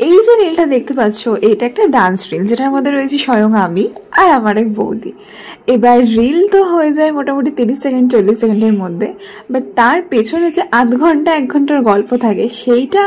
এই যে রিলটা দেখতে পাচ্ছ, এটা একটা ডান্স রিল, যেটার মধ্যে রয়েছে স্বয়ং আমি আর আমার এক বৌদি। এবার রিল তো হয়ে যায় মোটামুটি 30 সেকেন্ড 40 সেকেন্ডের মধ্যে, বাট তার পেছনে যে আধ ঘন্টা 1 ঘন্টার গল্প থাকে সেইটা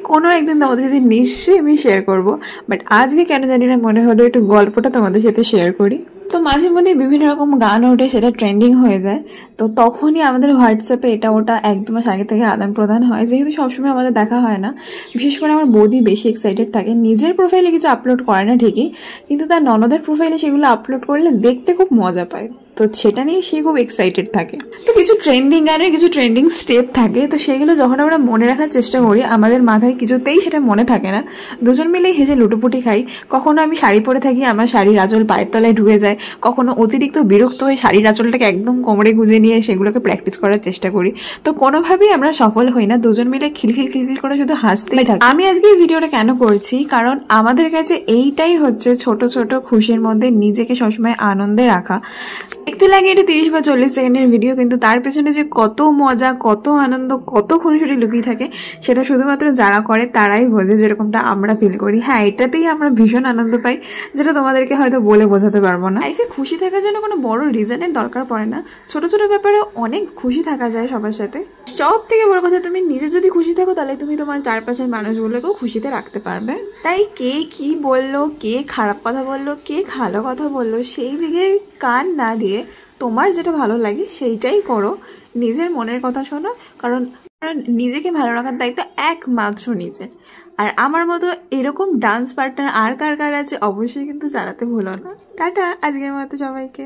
কোনো একদিন তোমাদের সাথে নিশ্চয়ই আমি শেয়ার করব। বাট আজকে কেন জানি না মনে হলো একটু গল্পটা তোমাদের সাথে শেয়ার করি। তো মাঝে মধ্যে বিভিন্ন রকম গান ওঠে, সেটা ট্রেন্ডিং হয়ে যায়। তো তখনই আমাদের হোয়াটসঅ্যাপে এটা ওটা 1-2 মাস আগে থেকে আদান প্রদান হয়, যেহেতু সবসময় আমাদের দেখা হয় না। বিশেষ করে আমার বৌদি বেশি এক্সাইটেড থাকে, নিজের প্রোফাইলে কিছু আপলোড করে না ঠিকই, কিন্তু তার ননদের প্রোফাইলে সেগুলো আপলোড করলে দেখতে খুব মজা পায়। তো সেটা নিয়ে সে খুব এক্সাইটেড থাকে। তো কিছু ট্রেন্ডিং গানের কিছু ট্রেন্ডিং স্টেপ থাকে, তো সেগুলো যখন আমরা মনে রাখার চেষ্টা করি আমাদের মাথায় কিছুতেই সেটা মনে থাকে না। দুজন মিলেই হেসে লুটোপুটি খাই। কখনো আমি শাড়ি পরে থাকি, আমার শাড়ির আঁচল পায়ের তলায় ঢুকে যায়। কখনো অতিরিক্ত বিরক্ত হয়ে শাড়ির আঁচলটাকে একদম কোমরে গুজে নিয়ে সেগুলোকে প্র্যাকটিস করার চেষ্টা করি। তো কোনোভাবেই আমরা সফল হই না, দুজন মিলে খিলখিল খিলখিল করে শুধু হাসতেই থাকি। আমি আজকে এই ভিডিওটা কেন করছি, কারণ আমাদের কাছে এইটাই হচ্ছে ছোট ছোট খুশির মধ্যে নিজেকে সবসময় আনন্দে রাখা। দেখতে লাগে এটা 30 বা 40 সেকেন্ডের ভিডিও, কিন্তু তার পেছনে যে কত মজা, কত আনন্দ, কত খুনসুটি লুকিয়ে থাকে সেটা শুধুমাত্র যারা করে তারাই বোঝে, যেরকমটা আমরা ফিল করি। হ্যাঁ, এটাতেই আমরা ভীষণ আনন্দ পাই, যেটা তোমাদেরকে হয়তো বলে বোঝাতে পারবো না। লাইফে খুশি থাকার জন্য কোনো বড় রিজনের দরকার পড়ে না, ছোট ছোট ব্যাপারে অনেক খুশি থাকা যায় সবার সাথে। সব থেকে বড় কথা, তুমি নিজে যদি খুশি থাকো তাহলে তুমি তোমার চারপাশের মানুষগুলোকেও খুশিতে রাখতে পারবে। তাই কে কি বললো, কে খারাপ কথা বললো, কে ভালো কথা বললো, সেই দিকে কান না দিয়ে তোমার যেটা ভালো লাগে সেইটাই করো। নিজের মনের কথা শোনো, কারণ নিজেকে ভালো রাখার দায়িত্ব একমাত্র নিজের। আর আমার মতো এরকম ডান্স পার্টনার আর কার কার আছে অবশ্যই কিন্তু জানাতে ভুলো না। টাটা, আজকের মতো সবাইকে।